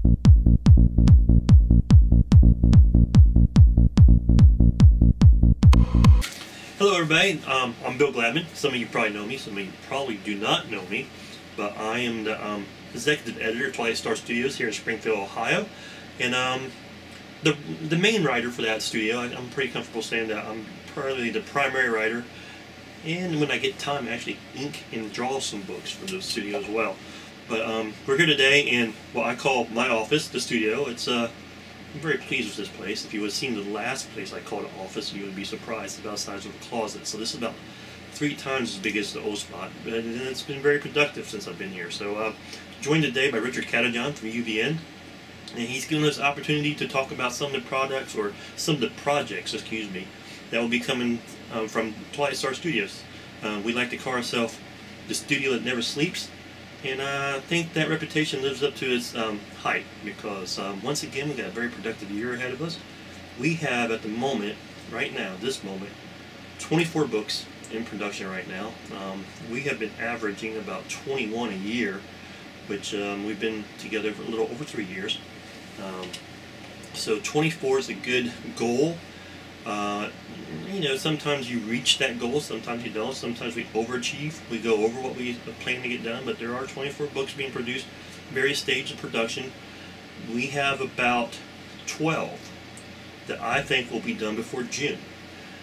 Hello everybody, I'm Bill Gladman. Some of you probably know me, some of you probably do not know me, but I am the executive editor of Twilight Star Studios here in Springfield, Ohio, and the main writer for that studio. I'm pretty comfortable saying that I'm probably the primary writer, and when I get time, I actually ink and draw some books for the studio as well. But we're here today in what I call my office, the studio. I'm very pleased with this place. If you would have seen the last place I called an office, you would be surprised about the size of the closet. So this is about 3 times as big as the old spot, and it's been very productive since I've been here. So joined today by Richard Catajon from UVN, and he's given us the opportunity to talk about some of the products, or some of the projects, excuse me, that will be coming from Twilight Star Studios. We like to call ourselves the studio that never sleeps. And I think that reputation lives up to its height, because once again we've got a very productive year ahead of us. We have at the moment, right now, this moment, 24 books in production right now. We have been averaging about 21 a year, which we've been together for a little over 3 years. So 24 is a good goal. You know, sometimes you reach that goal, sometimes you don't. Sometimes we overachieve, we go over what we plan to get done, but there are 24 books being produced, various stages of production. We have about 12 that I think will be done before June,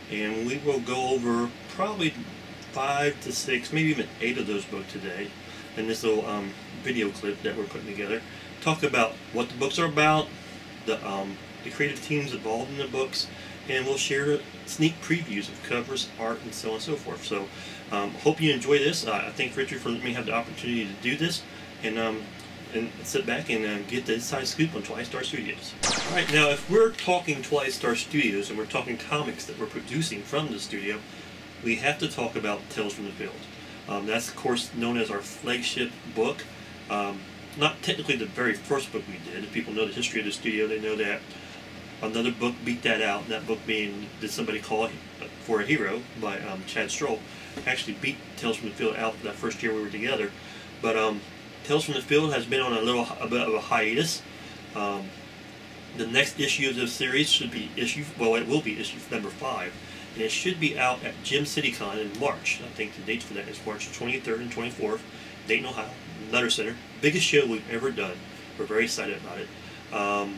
and we will go over probably 5 to 6, maybe even 8 of those books today in this little video clip that we're putting together. Talk about what the books are about, the creative teams involved in the books, and we'll share sneak previews of covers, art, and so on and so forth. So hope you enjoy this. I thank Richard for letting me have the opportunity to do this, and sit back and get the inside scoop on Twilight Star Studios. Alright, now if we're talking Twilight Star Studios and we're talking comics that we're producing from the studio, we have to talk about Tales from the Field. That's of course known as our flagship book. Not technically the very first book we did. If people know the history of the studio, they know that another book beat that out, and that book being Did Somebody Call for a Hero by Chad Stroll. Actually beat Tales from the Field out that first year we were together. But Tales from the Field has been on a bit of a hiatus. The next issue of this series should be it will be issue number 5, and it should be out at Gym City Con in March. I think the dates for that is March 23rd and 24th, Dayton, Ohio, Nutter Center. Biggest show we've ever done. We're very excited about it.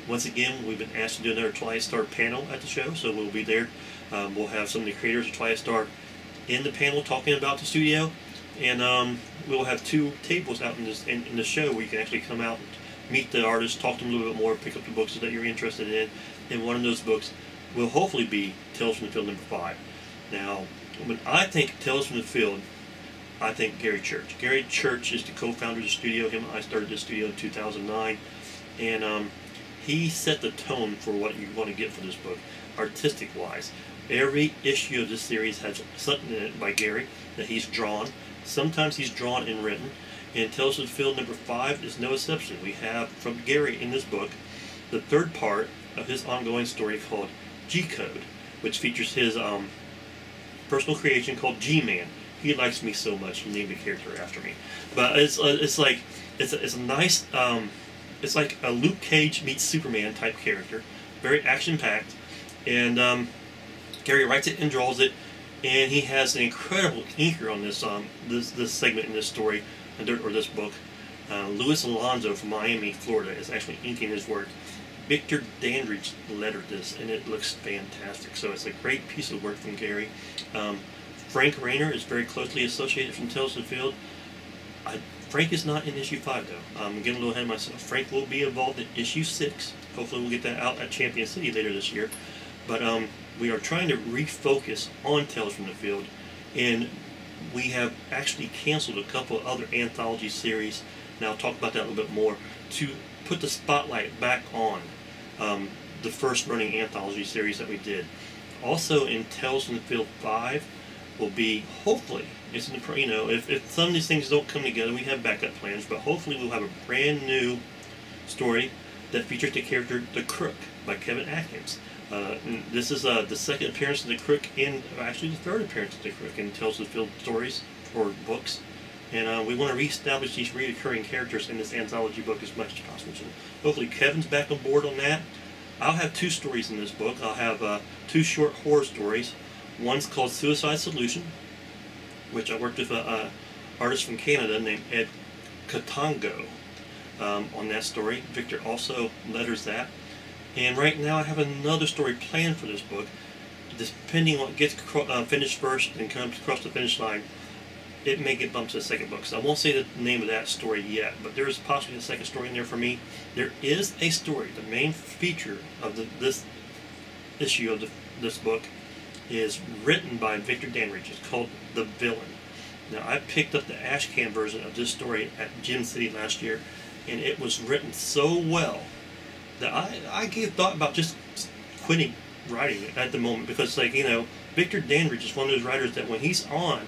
Once again, we've been asked to do another Twilight Star panel at the show, so we'll be there. We'll have some of the creators of Twilight Star in the panel talking about the studio, and we'll have 2 tables out in the show where you can actually come out and meet the artists, talk to them a little bit more, pick up the books that you're interested in. And one of those books will hopefully be Tales from the Field number 5. Now, when I think Tales from the Field, I think Gary Church. Gary Church is the co-founder of the studio. Him and I started the studio in 2009, and he set the tone for what you want to get for this book, artistic-wise. Every issue of this series has something in it by Gary that he's drawn. Sometimes he's drawn and written, and Tales from the Field number 5 is no exception. We have from Gary in this book the 3rd part of his ongoing story called G-Code, which features his personal creation called G-Man. He likes me so much, he named a character after me. But it's a nice. It's like a Luke Cage meets Superman type character, very action-packed, and Gary writes it and draws it, and he has an incredible inker on this this segment in this story, or this book. Louis Alonso from Miami, Florida, is actually inking his work. Victor Dandridge lettered this, and it looks fantastic. So it's a great piece of work from Gary. Frank Rayner is very closely associated from Tales from the Field. Frank is not in issue 5 though. I'm getting a little ahead of myself. Frank will be involved in issue 6. Hopefully we'll get that out at Champion City later this year. But we are trying to refocus on Tales from the Field, and we have actually canceled a couple of other anthology series, and I'll talk about that a little bit more, to put the spotlight back on the first running anthology series that we did. Also in Tales from the Field 5 will be, hopefully, it's in the, if some of these things don't come together, we have backup plans, but hopefully we'll have a brand new story that features the character The Crook by Kevin Atkins. This is the 2nd appearance of the Crook, and actually the 3rd appearance of the Crook in Tales of the Field stories or books, And we want to reestablish these recurring characters in this anthology book as much as possible. So hopefully Kevin's back on board on that. I'll have 2 stories in this book. I'll have 2 short horror stories. One's called Suicide Solution, which I worked with an artist from Canada named Ed Katongo on that story. Victor also letters that. And right now I have another story planned for this book. Depending on what gets finished first and comes across the finish line, it may get bumped to the second book. So I won't say the name of that story yet, but there is possibly a second story in there for me. There is a story. The main feature of this issue of this book is written by Victor Danridge. It's called The Villain. Now, I picked up the Ashcan version of this story at Gem City last year, and it was written so well that I gave thought about just quitting writing it at the moment, because, like, you know, Victor Danridge is one of those writers that when he's on,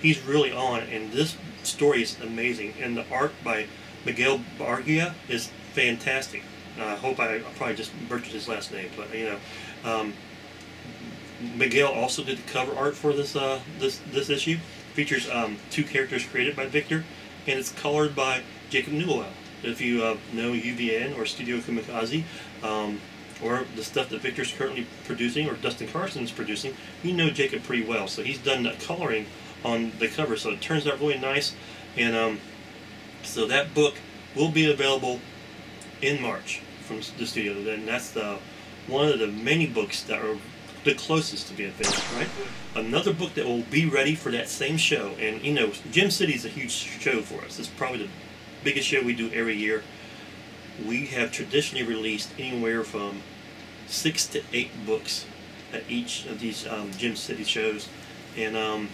he's really on, and this story is amazing, and the art by Miguel Bargia is fantastic. I hope I probably just butchered his last name, but you know, Miguel also did the cover art for this this issue. Features 2 characters created by Victor, and it's colored by Jacob Newell. If you know UVN or Studio Kumikaze, or the stuff that Victor's currently producing, or Dustin Carson's producing, you know Jacob pretty well. So he's done the coloring on the cover, so it turns out really nice. And so that book will be available in March from the studio, and that's one of the many books that are the closest to being finished, right? Another book that will be ready for that same show, and you know, Gem City is a huge show for us. It's probably the biggest show we do every year. We have traditionally released anywhere from 6 to 8 books at each of these Gem City shows, and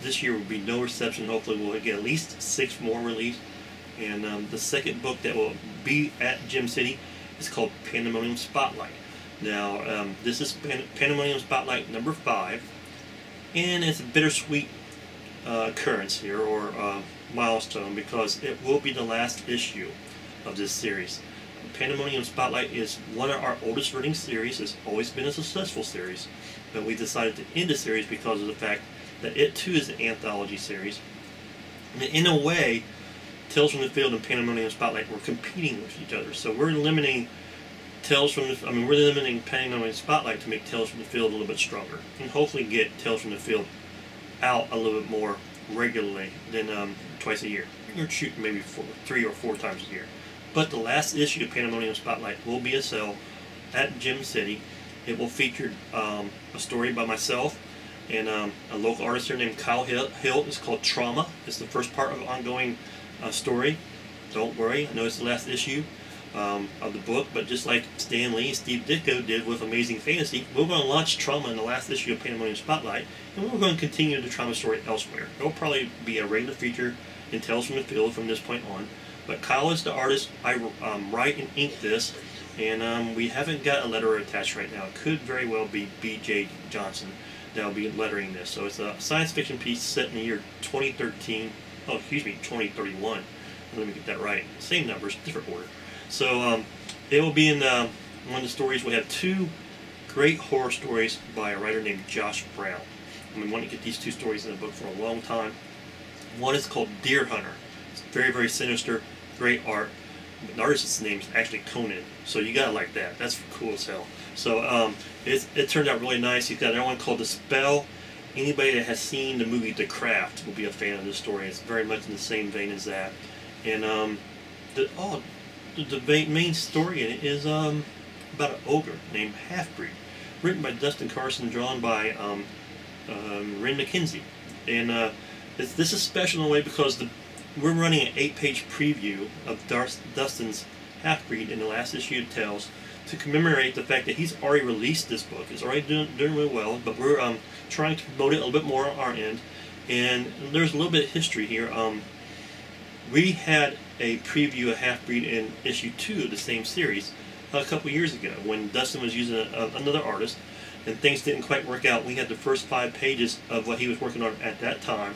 this year will be no exception. Hopefully we'll get at least 6 more released. And the second book that will be at Gem City is called Pandemonium Spotlight. Now, this is Pandemonium Spotlight number 5, and it's a bittersweet occurrence here, or milestone, because it will be the last issue of this series. Pandemonium Spotlight is one of our oldest running series. It's always been a successful series, but we decided to end the series because of the fact that it too is an anthology series. And in a way, Tales from the Field and Pandemonium Spotlight were competing with each other. So we're limiting we're limiting Pandemonium Spotlight to make Tales from the Field a little bit stronger, and hopefully get Tales from the Field out a little bit more regularly than twice a year, or shoot, maybe 3 or 4 times a year. But the last issue of Pandemonium Spotlight will be a sale at Gem City. It will feature a story by myself and a local artist here named Kyle Hill. It's called Trauma. It's the first part of an ongoing story. Don't worry, I know it's the last issue of the book, but just like Stan Lee and Steve Ditko did with Amazing Fantasy, we're going to launch Trauma in the last issue of Pandemonium Spotlight, and we're going to continue the Trauma story elsewhere. It'll probably be a regular feature in Tales from the Field from this point on. But Kyle is the artist. I write and ink this, and we haven't got a letterer attached right now. It could very well be B.J. Johnson that will be lettering this. So it's a science fiction piece set in the year 2013. Oh, excuse me, 2031. Let me get that right. Same numbers, different order. So it will be in one of the stories. We have 2 great horror stories by a writer named Josh Brown. I've been wanting to get these 2 stories in the book for a long time. One is called Deer Hunter. It's very, very sinister, great art. The artist's name is actually Conan, so you gotta like that. That's cool as hell. So it turned out really nice. You've got another one called The Spell. Anybody that has seen the movie The Craft will be a fan of this story. It's very much in the same vein as that. And the main story in it is about an ogre named Halfbreed, written by Dustin Carson, drawn by Ren McKenzie. And this is special in a way because we're running an 8-page preview of Dustin's Halfbreed in the last issue of Tales to commemorate the fact that he's already released this book. It's already doing really well, but we're trying to promote it a little bit more on our end. And there's a little bit of history here. We had a preview of Halfbreed in issue 2 of the same series a couple years ago when Dustin was using another artist, and things didn't quite work out. We had the first 5 pages of what he was working on at that time,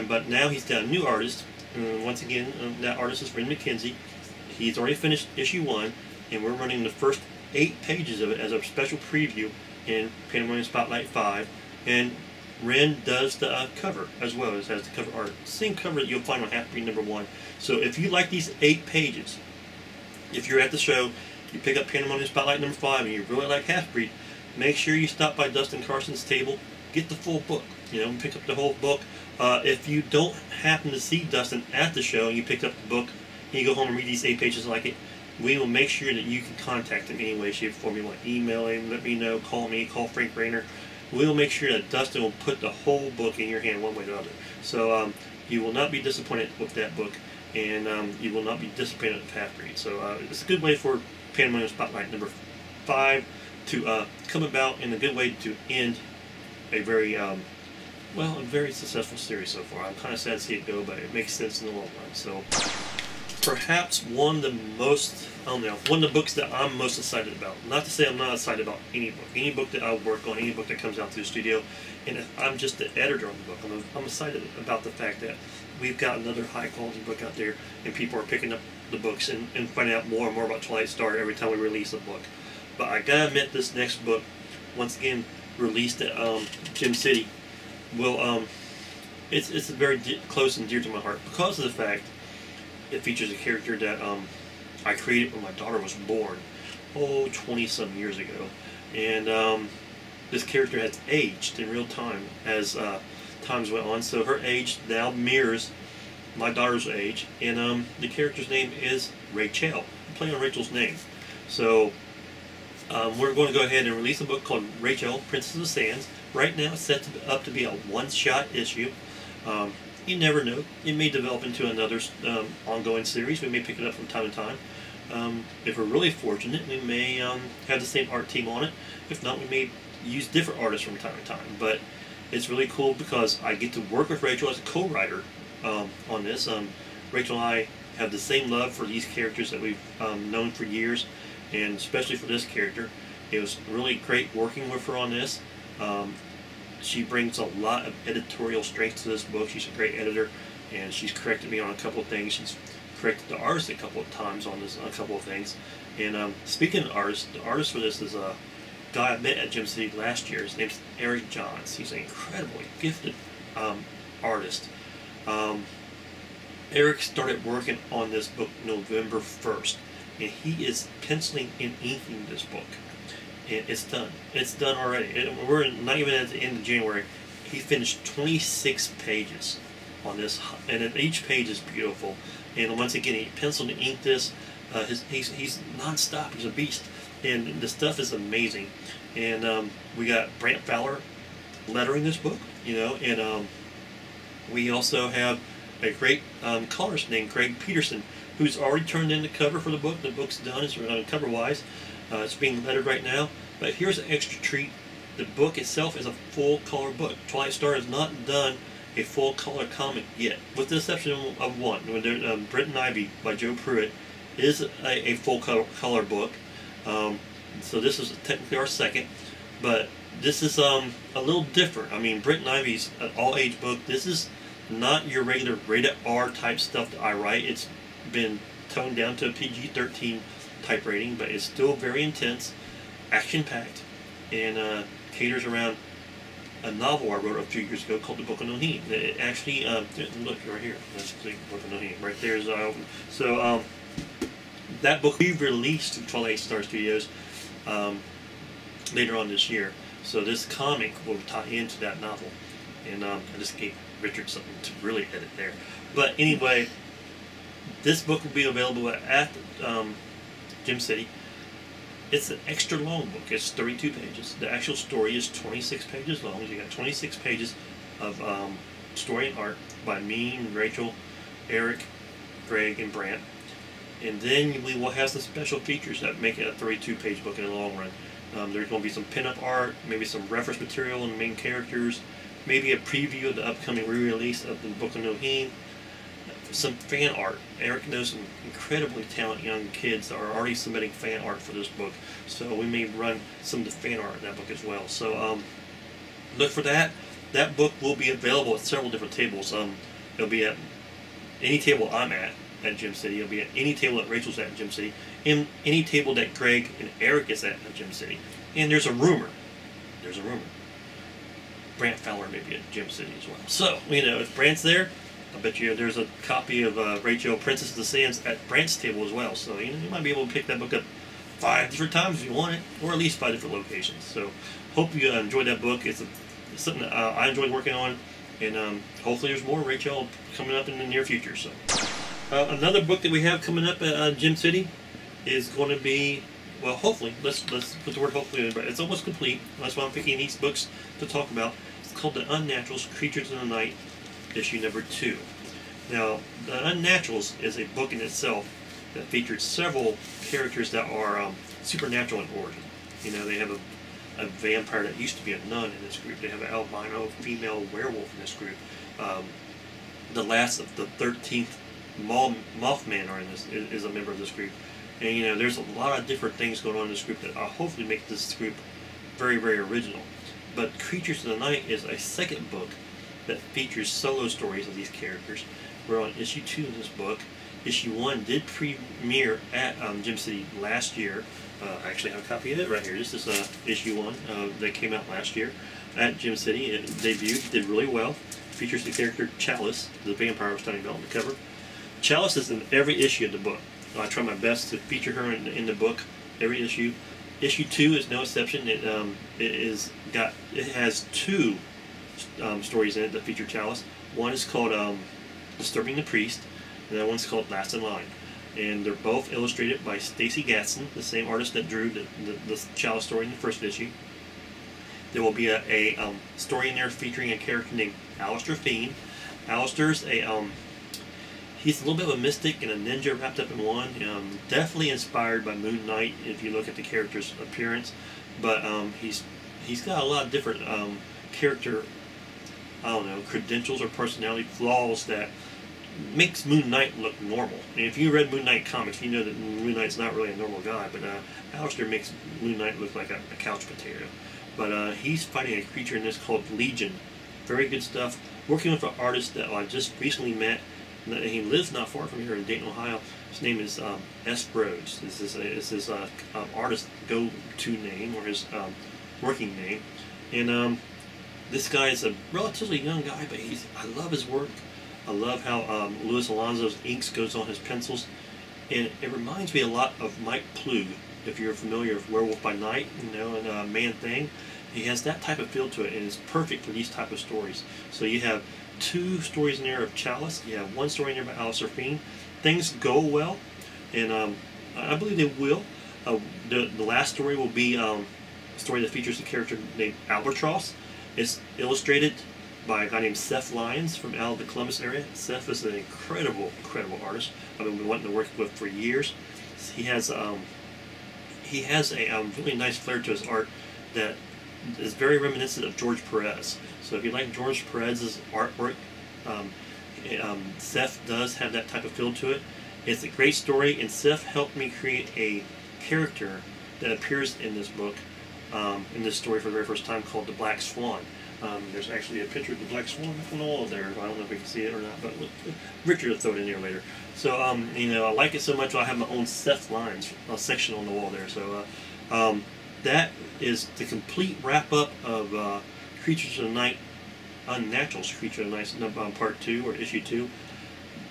but now he's got a new artist. Once again, that artist is Ren McKenzie. He's already finished issue 1, and we're running the first 8 pages of it as a special preview in Pandemonium Spotlight 5. And Ren does the cover as well as has the cover art. Same cover that you'll find on Half Breed #1. So if you like these 8 pages, if you're at the show, you pick up Pandemonium Spotlight #5 and you really like Half Breed, make sure you stop by Dustin Carson's table, get the full book, pick up the whole book. If you don't happen to see Dustin at the show and you pick up the book and you go home and read these 8 pages and like it, we will make sure that you can contact him any way, shape, or form. You want to email him, let me know, call me, call Frank Rayner. We'll make sure that Dustin will put the whole book in your hand one way or the other. So you will not be disappointed with that book, and you will not be disappointed with Half Breed. So it's a good way for Pandemonium Spotlight #5 to come about, and a good way to end a very a very successful series so far. I'm kind of sad to see it go, but it makes sense in the long run. So perhaps one of the books that I'm most excited about. Not to say I'm not excited about any book that I work on, any book that comes out through the studio, and if I'm just the editor on the book. I'm excited about the fact that we've got another high quality book out there, and people are picking up the books and finding out more and more about Twilight Star every time we release a book. But I gotta admit, this next book, once again released at Gem City, will it's very close and dear to my heart because of the fact it features a character that I created when my daughter was born, 20-some years ago, and this character has aged in real time as times went on. So her age now mirrors my daughter's age, and the character's name is Rachel. I'm playing on Rachel's name. So we're going to go ahead and release a book called Rachel, Princess of the Sands. Right now it's set up to be a one-shot issue. You never know. It may develop into another ongoing series. We may pick it up from time to time. If we're really fortunate, we may have the same art team on it. If not, we may use different artists from time to time. But it's really cool because I get to work with Rachel as a co-writer on this. Rachel and I have the same love for these characters that we've known for years, and especially for this character. It was really great working with her on this. She brings a lot of editorial strength to this book. She's a great editor, and she's corrected me on a couple of things. She's corrected the artist a couple of times on a couple of things. And speaking of artists, the artist for this is a guy I met at Gem City last year. His name's Eric Johns. He's an incredibly gifted artist. Eric started working on this book November 1st, and he is penciling and inking this book. And it's done. It's done already. We're not even at the end of January. He finished 26 pages on this, and each page is beautiful. And once again, he penciled and inked this. He's non-stop. He's a beast, and the stuff is amazing. And we got Brant Fowler lettering this book, and we also have a great colorist named Craig Peterson, who's already turned in the cover for the book. The book's done. It's cover-wise. It's being lettered right now. But here's an extra treat. The book itself is a full-color book. Twilight Star has not done a full-color comic yet, with the exception of one. Britain Ivy by Joe Pruitt is a full-color book. So this is technically our second. But this is a little different. I mean, Britain Ivy's an all-age book. This is not your regular rated R type stuff that I write. It's been toned down to a PG-13 type rating, but it's still very intense, action-packed, and caters around a novel I wrote a few years ago called The Book of Noheen. It actually, look right here, that's the Book of Noheen. Right there is open. So that book we released to Twilight Star Studios later on this year. So this comic will tie into that novel, and I just gave Richard something to really edit there. But anyway, this book will be available at Gem City. It's an extra long book. It's 32 pages. The actual story is 26 pages long. You got 26 pages of story and art by me and Rachel, Eric, Greg, and Brant. And then we will have some special features that make it a 32-page book in the long run. There's going to be some pinup art, maybe some reference material on the main characters, maybe a preview of the upcoming re-release of the Book of Noheen, some fan art. Eric knows some incredibly talented young kids that are already submitting fan art for this book, so we may run some of the fan art in that book as well. So look for that. That book will be available at several different tables. It'll be at any table I'm at Gem City. It'll be at any table that Rachel's at Gem City, and any table that Greg and Eric is at Gem City. And there's a rumor Brant Fowler maybe at Gem City as well. So, you know, if Brant's there, I bet you there's a copy of Rachel, Princess of the Sands at Brant's table as well. So, you know, you might be able to pick that book up 5 different times if you want it, or at least 5 different locations. So, hope you enjoyed that book. It's something that I enjoyed working on, and hopefully there's more Rachel coming up in the near future. So, another book that we have coming up at Gem City is going to be, well, hopefully, let's put the word hopefully in, but it's almost complete. That's why I'm picking these books to talk about. It's called The Unnaturals, Creatures of the Night, issue number 2. Now, The Unnaturals is a book in itself that features several characters that are supernatural in origin. You know, they have a vampire that used to be a nun in this group. They have an albino female werewolf in this group. The last of the 13th Mothman are in this, is a member of this group. And, you know, there's a lot of different things going on in this group that hopefully make this group very, very original. But Creatures of the Night is a second book that features solo stories of these characters. We're on issue 2 of this book. Issue 1 did premiere at Gem City last year. I actually have a copy of it right here. This is issue 1 that came out last year at Gem City. It debuted, did really well. Features the character Chalice, the vampire I was talking about on the cover. Chalice is in every issue of the book. I try my best to feature her in the book every issue. Issue 2 is no exception. It has 2 stories in it that feature Chalice. One is called Disturbing the Priest, and that one's called Last in Line. And they're both illustrated by Stacy Gatson, the same artist that drew the Chalice story in the first issue. There will be a story in there featuring a character named Alistair Fiend. Alistair's he's a little bit of a mystic and a ninja wrapped up in one. Definitely inspired by Moon Knight if you look at the character's appearance. But he's got a lot of different character, I don't know, credentials or personality flaws that makes Moon Knight look normal. And if you read Moon Knight comics, you know that Moon Knight's not really a normal guy, but Alistair makes Moon Knight look like a couch potato. But he's fighting a creature in this called Legion. Very good stuff. Working with an artist that I just recently met. He lives not far from here in Dayton, Ohio. His name is S. Rhodes. This is his artist go-to name, or his working name. And this guy is a relatively young guy, but I love his work. I love how Luis Alonso's inks goes on his pencils. And it reminds me a lot of Mike Plug, if you're familiar with Werewolf by Night, you know, and Man-Thing. He has that type of feel to it, and it's perfect for these type of stories. So you have 2 stories in there of Chalice. You have 1 story in there by Alistair Fiend. Things go well, and I believe they will. The last story will be a story that features a character named Albatross. It's illustrated by a guy named Seth Lyons from out of the Columbus area. Seth is an incredible artist I've been wanting to work with for years. He has a really nice flair to his art that is very reminiscent of George Perez. So if you like George Perez's artwork, Seth does have that type of feel to it. It's a great story, and Seth helped me create a character that appears in this book, in this story for the very first time, called the Black Swan. There's actually a picture of the Black Swan on the wall there. I don't know if we can see it or not, but Richard will throw it in there later. So, you know, I like it so much I have my own Seth Lyons section on the wall there. So, that is the complete wrap-up of Creatures of the Night, Unnaturals, Creatures of the Night, Part 2, or Issue 2.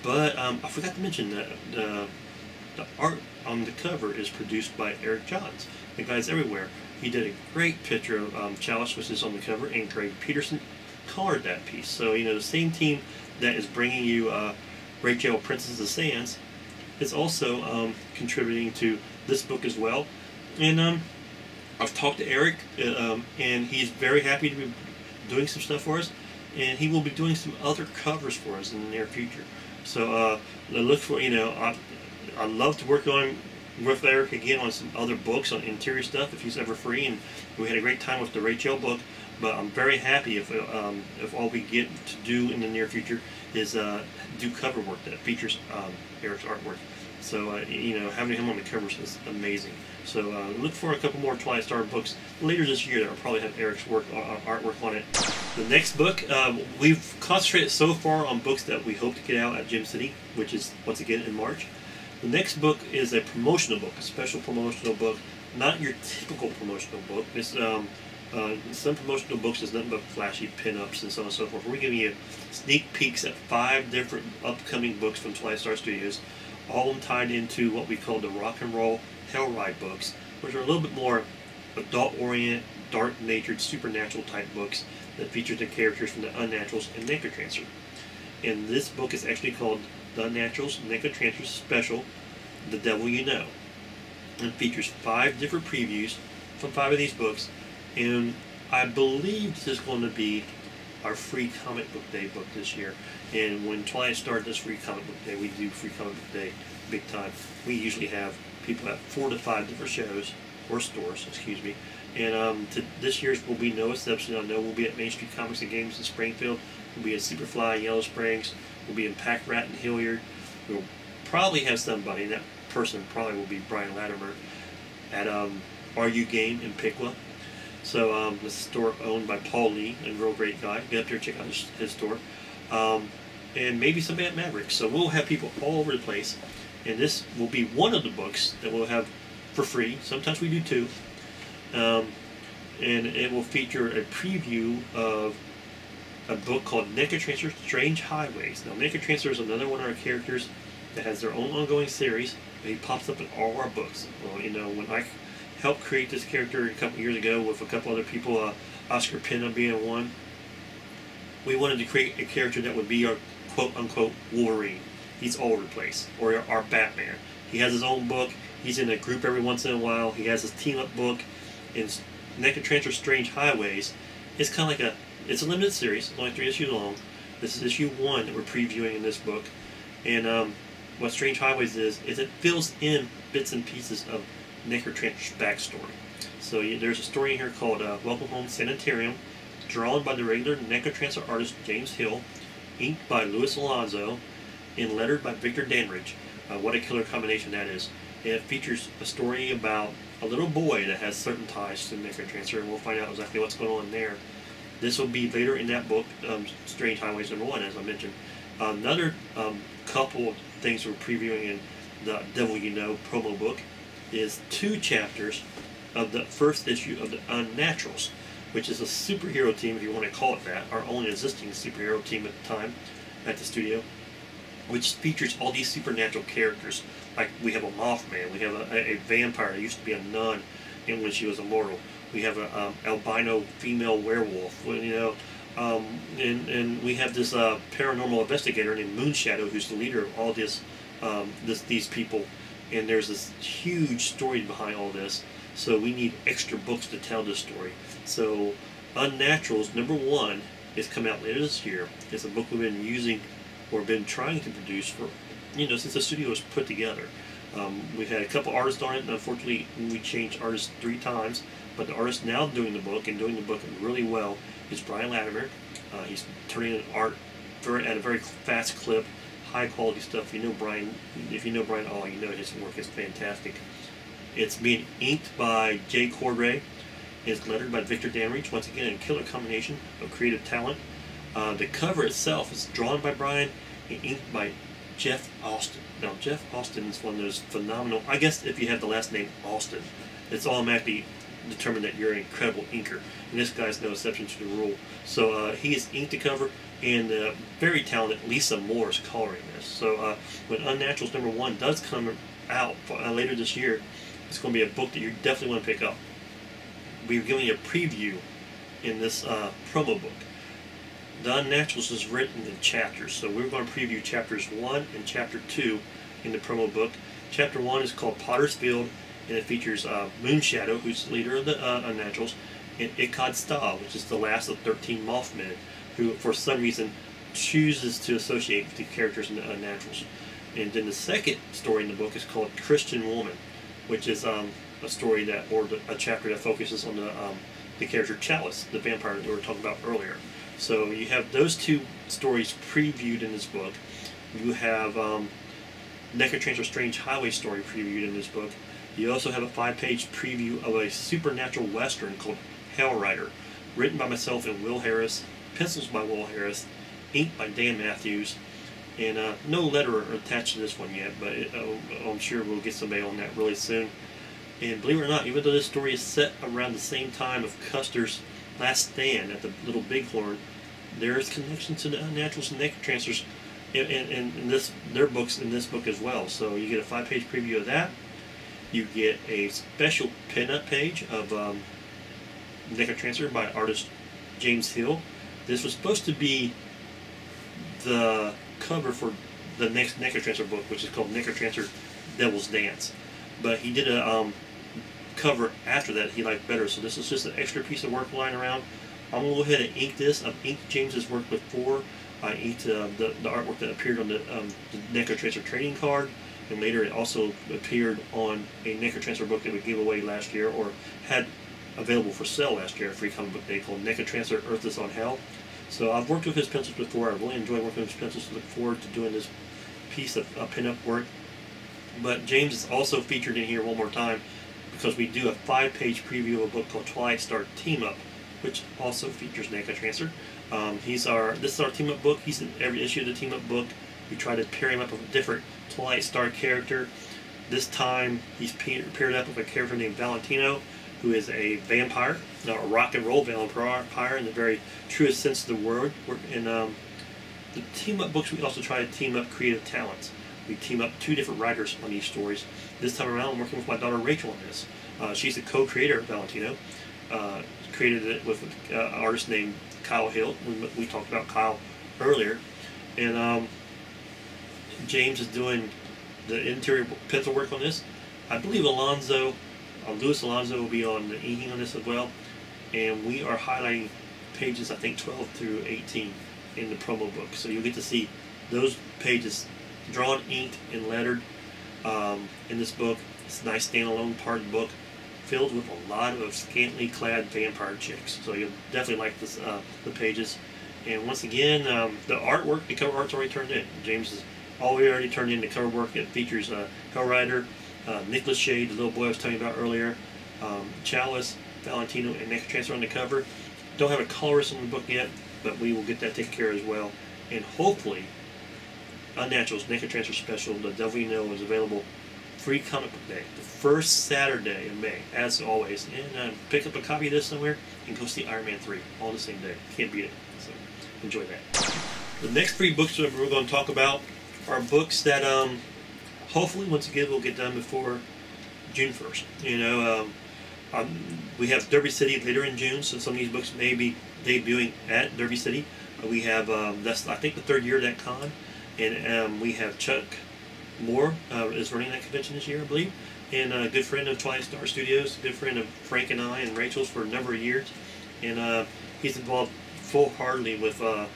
But I forgot to mention that the art on the cover is produced by Eric Johns. The guy's everywhere. He did a great picture of Chalice, which is on the cover, and Greg Peterson colored that piece. So, you know, the same team that is bringing you Rachel, Princess of the Sands, is also contributing to this book as well. And I've talked to Eric, and he's very happy to be doing some stuff for us, and he will be doing some other covers for us in the near future. So look for, you know, I'd love to work on with Eric again on some other books on interior stuff if he's ever free, and we had a great time with the Rachel book. But I'm very happy if all we get to do in the near future is do cover work that features Eric's artwork. So you know, having him on the covers is amazing. So look for a couple more Twilight Star books later this year that will probably have Eric's artwork on it. The next book, we've concentrated so far on books that we hope to get out at Gem City, which is once again in March. The next book is a promotional book, a special promotional book, not your typical promotional book. It's Some promotional books is nothing but flashy pinups and so on and so forth. We're giving you sneak peeks at 5 different upcoming books from Twilight Star Studios, all tied into what we call the Rock and Roll Hell Ride books, which are a little bit more adult-oriented, dark-natured, supernatural type books that feature the characters from the Unnaturals and Necrotransfer. And this book is actually called The Unnaturals Necrotransfer Special, The Devil You Know. And features 5 different previews from 5 of these books, and I believe this is going to be our free comic book day book this year. And when Twilight Star does free comic book day, we do free comic book day big time. We usually have people at 4 to 5 different shows, or stores, excuse me. And this year's will be no exception. I know we'll be at Main Street Comics and Games in Springfield. We'll be at Superfly in Yellow Springs. We'll be in Pack Rat in Hilliard. We'll probably have somebody, and that person probably will be Brian Latimer, at RU Game in Piqua. So this is a store owned by Paul Lee, a real great guy. Get up there and check out his store. And maybe somebody at Maverick. So we'll have people all over the place. And this will be one of the books that we'll have for free. Sometimes we do 2. And it will feature a preview of a book called Necrotransfer Strange Highways. Now, Necrotransfer is another one of our characters that has their own ongoing series. And he pops up in all our books. Well, you know, when I helped create this character a couple years ago with a couple other people, Oscar Pena being one, we wanted to create a character that would be our quote-unquote Wolverine. He's all over the place. Or our Batman. He has his own book. He's in a group every once in a while. He has his team-up book. And Necrotransfer Strange Highways is kind of like it's a limited series. It's only 3 issues long. This is issue 1 that we're previewing in this book. And what Strange Highways is it fills in bits and pieces of Necrotransfer's backstory. So there's a story in here called Welcome Home Sanitarium, drawn by the regular Necrotransfer artist James Hill, inked by Luis Alonso, and lettered by Victor Danridge. What a killer combination that is. And it features a story about a little boy that has certain ties to Necrotransfer, and we'll find out exactly what's going on there. This will be later in that book, Strange Highways #1, as I mentioned. Another couple of things we're previewing in the Devil You Know promo book is 2 chapters of the first issue of the Unnaturals, which is a superhero team, if you want to call it that, our only existing superhero team at the time at the studio, which features all these supernatural characters. Like we have a Mothman, we have a vampire that used to be a nun, and when she was immortal, we have a albino female werewolf, you know, and we have this paranormal investigator named Moonshadow, who's the leader of all these people, and there's this huge story behind all this. So we need extra books to tell this story. So Unnaturals #1 is coming out later this year. It's a book we've been using or been trying to produce for, since the studio was put together. We've had a couple artists on it, and unfortunately we changed artists 3 times. But the artist now doing the book, and doing the book really well, is Brian Latimer. He's turning in art at a very fast clip, high quality stuff. If you know Brian at all, you know his work is fantastic. It's being inked by Jay Cordray. It's lettered by Victor Danridge. Once again, a killer combination of creative talent. The cover itself is drawn by Brian and inked by Jeff Austin. Now, Jeff Austin is one of those phenomenal, I guess if you have the last name Austin, it's automatically determined that you're an incredible inker. And this guy's no exception to the rule. So he has inked the cover, and very talented Lisa Moore is coloring this. So when Unnaturals #1 does come out later this year, it's going to be a book that you definitely want to pick up. We're giving you a preview in this promo book. The Unnaturals is written in chapters, so we're going to preview chapters 1 and chapter 2 in the promo book. Chapter 1 is called Potter's Field, and it features Moonshadow, who's the leader of the Unnaturals, and Ikkad Stahl, which is the last of 13 Mothmen, who for some reason chooses to associate with the characters in the Unnaturals. And then the second story in the book is called Christian Woman, which is a story a chapter that focuses on the character Chalice, the vampire that we were talking about earlier. So you have those 2 stories previewed in this book. You have Necrotransfer Strange Highway story previewed in this book. You also have a 5-page preview of a supernatural western called Hell Rider, written by myself and Will Harris, pencils by Will Harris, inked by Dan Matthews, and no letter attached to this one yet, but I'm sure we'll get somebody on that really soon. And believe it or not, even though this story is set around the same time of Custer's last stand at the Little Bighorn, there's connections to the Unnaturals and Necrotrancers in their books in this book as well. So you get a 5-page preview of that. You get a special pinup page of Necrotrancer by artist James Hill. This was supposed to be the cover for the next Necrotrancer book, which is called Necrotrancer Devil's Dance. But he did a cover after that he liked better, so this is just an extra piece of work lying around. I'm going to go ahead and ink this. I've inked James's work before. I inked the artwork that appeared on the Necrotrancer trading card, and later it also appeared on a Necrotrancer book that we gave away last year, or had available for sale last year at Free Comic Book Day, called Necrotrancer Earth is on Hell. So I've worked with his pencils before. I really enjoy working with his pencils. Look forward to doing this piece of pinup work. But James is also featured in here one more time because we do a 5-page preview of a book called Twilight Star Team Up, which also features Necrotrancer. This is our team up book. He's in every issue of the team up book. We try to pair him up with a different Twilight Star character. This time he's paired up with a character named Valentino, who is a vampire, a rock and roll vampire in the very truest sense of the word. In the team up books, we also try to team up creative talents. We team up 2 different writers on these stories. This time around, I'm working with my daughter Rachel on this. She's the co-creator of Valentino. Created it with an artist named Kyle Hill. We talked about Kyle earlier. And James is doing the interior pencil work on this. I believe Louis Alonso will be on the inking on this as well. And we are highlighting pages, I think, 12 through 18 in the promo book. So you'll get to see those pages drawn, inked, and lettered in this book. It's a nice standalone part book filled with a lot of scantily clad vampire chicks. So you'll definitely like this, the pages. And once again, the artwork, the cover art's already turned in. James has already turned in the cover work. It features Hellrider, Nicholas Shade, the little boy I was telling you about earlier, Chalice, Valentino, and Necrotrancer on the cover. Don't have a colorist on the book yet, but we will get that taken care of as well. And hopefully, Unnaturals Necrotrancer Special, The Devil You Know, is available Free Comic Book Day, the first Saturday in May, as always. And pick up a copy of this somewhere and go see Iron Man 3 all the same day. Can't beat it. So enjoy that. The next 3 books that we're going to talk about are books that hopefully, once again, we'll get done before June 1st. You know, we have Derby City later in June, so some of these books may be debuting at Derby City. We have, that's I think the 3rd year of that con. And we have Chuck Moore is running that convention this year, I believe. And a good friend of Twilight Star Studios, a good friend of Frank and I and Rachel's for a number of years. And he's involved full-heartedly with the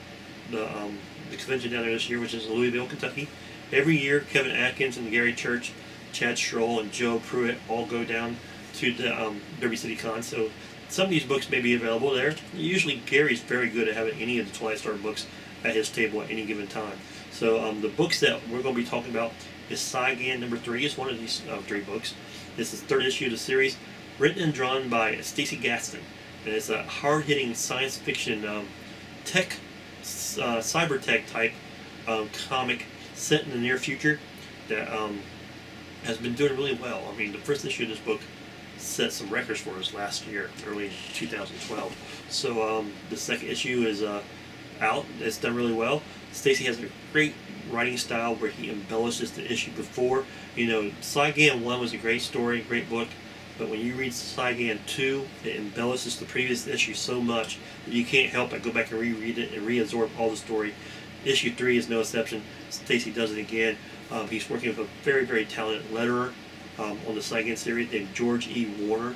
convention down there this year, which is in Louisville, Kentucky. Every year, Kevin Atkins and Gary Church, Chad Schroll, and Joe Pruitt all go down to the Derby City Con. So some of these books may be available there. Usually Gary's very good at having any of the Twilight Star books at his table at any given time. So the books that we're going to be talking about is Saigan number 3. It's one of these 3 books. This is the 3rd issue of the series, written and drawn by Stacey Gaston. And it's a hard-hitting science fiction cyber tech type comic set in the near future that has been doing really well. I mean, the first issue of this book set some records for us last year, early 2012. So the 2nd issue is out. It's done really well. Stacey has a great writing style where he embellishes the issue before. You know, Saigan 1 was a great story, great book, but when you read Saigan 2, it embellishes the previous issue so much that you can't help but go back and reread it and reabsorb all the story. Issue 3 is no exception. Stacey does it again. He's working with a very, very talented letterer on the Saigan series named George E. Warner.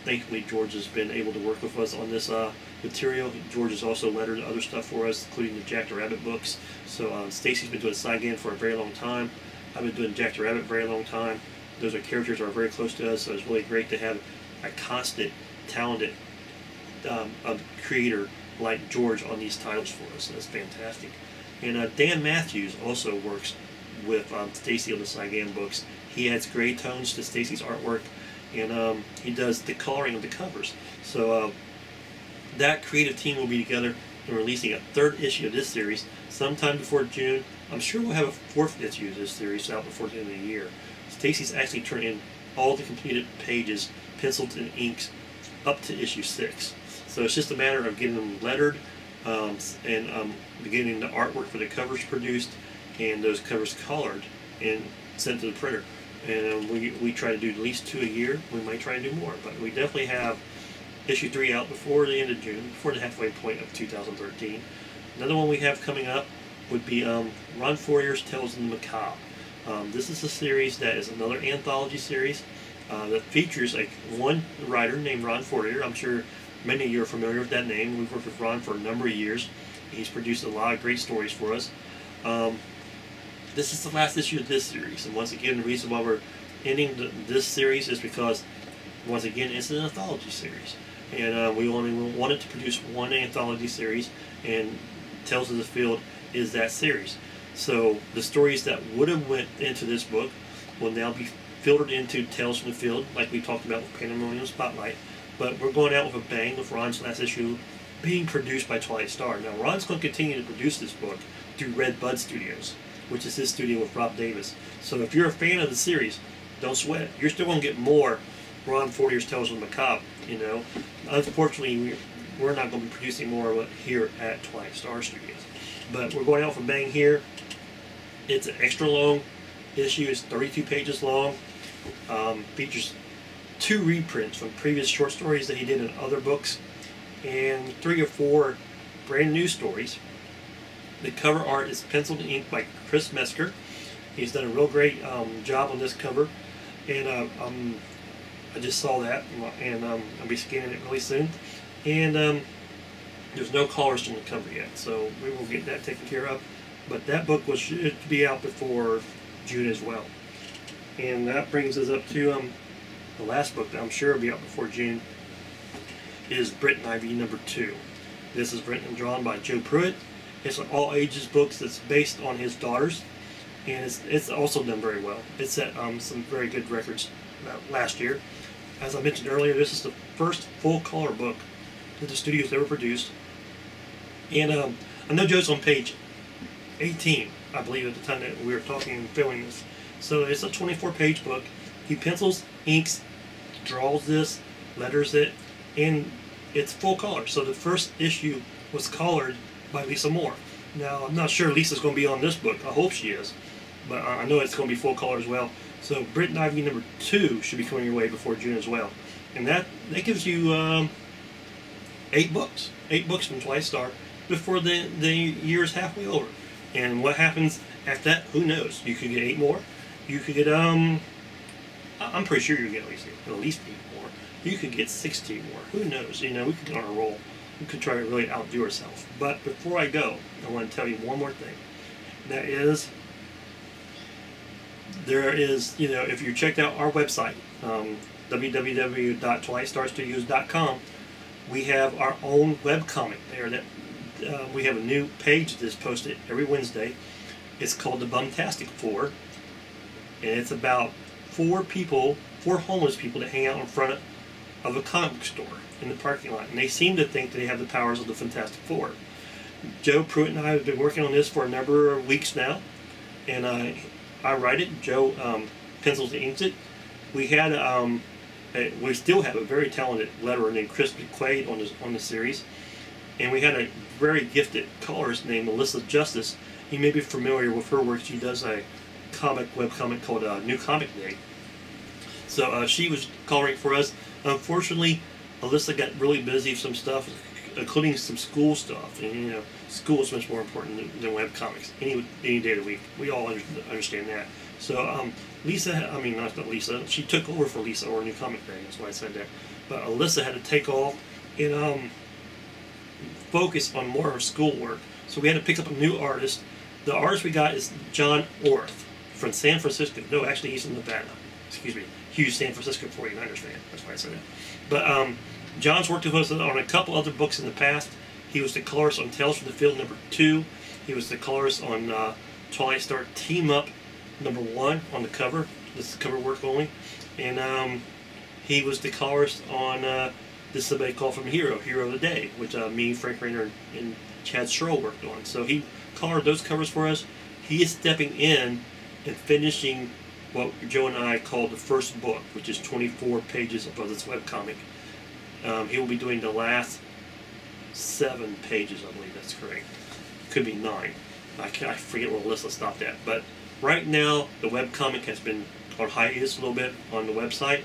Thankfully, George has been able to work with us on this material. George has also lettered other stuff for us, including the Jack the Rabbit books. So Stacey's been doing Saigan for a very long time. I've been doing Jack the Rabbit a very long time. Those are characters that are very close to us, so it's really great to have a constant, talented creator like George on these titles for us. So that's fantastic. And Dan Matthews also works with Stacey on the Saigan books. He adds gray tones to Stacey's artwork, and he does the coloring of the covers. So that creative team will be together and releasing a 3rd issue of this series sometime before June. I'm sure we'll have a 4th issue of this series out before the end of the year. Stacey's actually turned in all the completed pages penciled and inked up to issue 6. So it's just a matter of getting them lettered and beginning the artwork for the covers produced and those covers colored and sent to the printer. And we try to do at least 2 a year. We might try to do more, but we definitely have issue 3 out before the end of June, before the halfway point of 2013. Another one we have coming up would be Ron Fourier's Tales of the Macabre. This is a series that is another anthology series that features one writer named Ron Fourier. I'm sure many of you are familiar with that name. We've worked with Ron for a number of years. He's produced a lot of great stories for us. This is the last issue of this series, and once again, the reason why we're ending this series is because, once again, it's an anthology series, and we only wanted to produce one anthology series, and Tales of the Field is that series. So the stories that would have went into this book will now be filtered into Tales from the Field, like we talked about with UVN Spotlight. But we're going out with a bang with Ron's last issue being produced by Twilight Star. Now, Ron's going to continue to produce this book through Red Bud Studios, which is his studio with Rob Davis. So if you're a fan of the series, don't sweat it. You're still going to get more Ron Fourier's Tales of the Macabre, you know. Unfortunately, we're not going to be producing more of it here at Twilight Star Studios. But we're going out with a bang here. It's an extra long issue. It's 32 pages long. Features 2 reprints from previous short stories that he did in other books, and 3 or 4 brand new stories. The cover art is penciled and inked by Chris Mesker. He's done a real great job on this cover, and I just saw that, and I'll be scanning it really soon. And there's no colors on the cover yet, so we will get that taken care of. But that book should be out before June as well. And that brings us up to the last book that I'm sure will be out before June is Britt and Ivy #2. This is written and drawn by Joe Pruitt. It's an all ages book that's based on his daughters, and it's also done very well. It set some very good records last year. As I mentioned earlier, this is the first full color book that the studio's ever produced. And I know Joe's on page 18, I believe, at the time that we were talking and filming this. So it's a 24-page book. He pencils, inks, draws this, letters it, and it's full color. So the first issue was colored by Lisa Moore. Now, I'm not sure Lisa's going to be on this book. I hope she is. But I know it's going to be full color as well. So Britt and Ivy #2 should be coming your way before June as well. And that gives you 8 books. 8 books from Twilight Star before the year's halfway over. And what happens after that, who knows? You could get 8 more. You could get, I'm pretty sure you get at least 8 more. You could get 16 more. Who knows? You know, we could get on a roll. We could try to really outdo ourselves. But before I go, I want to tell you one more thing. That is, there is, you know, if you checked out our website, www.twilightstarstudios.com, we have our own webcomic there that we have a new page that's posted every Wednesday. It's called The Bumtastic Four, and it's about 4 homeless people that hang out in front of a comic store in the parking lot, and they seem to think they have the powers of the Fantastic Four. Joe Pruitt and I have been working on this for a number of weeks now, and I write it. Joe pencils and inks it. We still have a very talented letterer named Chris McQuaid on the series, and we had a very gifted colorist named Melissa Justice. You may be familiar with her work. She does a webcomic called New Comic Day. So she was coloring for us. Unfortunately, Alyssa got really busy with some stuff, including some school stuff. And you know, school is much more important than webcomics any day of the week. We all understand that. So Lisa, I mean not Lisa, she took over for Lisa, or New Comic Day. That's why I said that. But Alyssa had to take off and focus on more of her schoolwork. So we had to pick up a new artist. The artist we got is John Orth from San Francisco. No, actually he's from Nevada. Excuse me. Huge San Francisco 49ers fan. That's why I said that. But John's worked with us on a couple other books in the past. He was the colorist on Tales from the Field #2. He was the colorist on Twilight Star Team Up #1 on the cover. This is cover work only. And he was the colorist on This is Somebody Called From Hero of the Day, which me, Frank Rainer, and Chad Stroh worked on. So he colored those covers for us. He is stepping in and finishing what Joe and I call the first book, which is 24 pages of this webcomic. He will be doing the last 7 pages, I believe that's correct. Could be 9. I forget where Alyssa stopped at. But right now, the webcomic has been on hiatus a little bit on the website.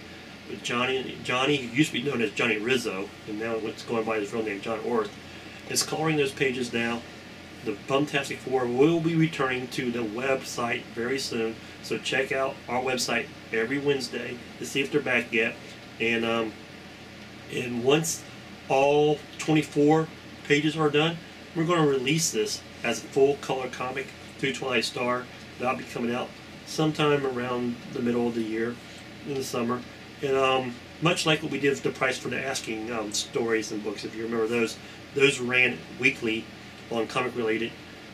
But Johnny, who used to be known as Johnny Rizzo, and now it's going by his real name, John Orth, is coloring those pages now. The Bumtastic 4 will be returning to the website very soon, so check out our website every Wednesday to see if they're back yet. And once all 24 pages are done, we're going to release this as a full color comic through Twilight Star. That'll be coming out sometime around the middle of the year, in the summer. And much like what we did with the Price for the Asking stories and books, if you remember those ran weekly on Comic Related,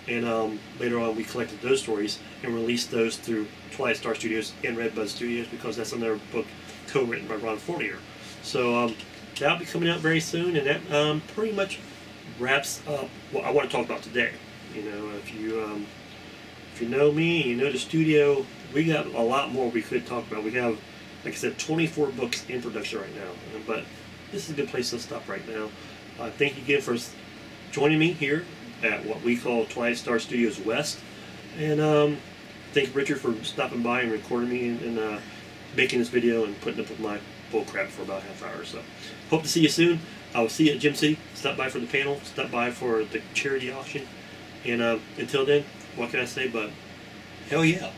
and later on we collected those stories and released those through Twilight Star Studios and Redbud Studios, because that's another book co-written by Ron Fortier. So that'll be coming out very soon, and that pretty much wraps up what I want to talk about today. You know, if you know me, you know the studio, we got a lot more we could talk about. We have, like I said, 24 books in production right now, but this is a good place to stop right now. Thank you again for joining me here at what we call Twilight Star Studios West, and thank Richard for stopping by and recording me and making this video and putting up with my bull crap for about half hour or so. Hope to see you soon. I will see you at Gym City. Stop by for the panel, stop by for the charity auction, and until then, what can I say but hell yeah.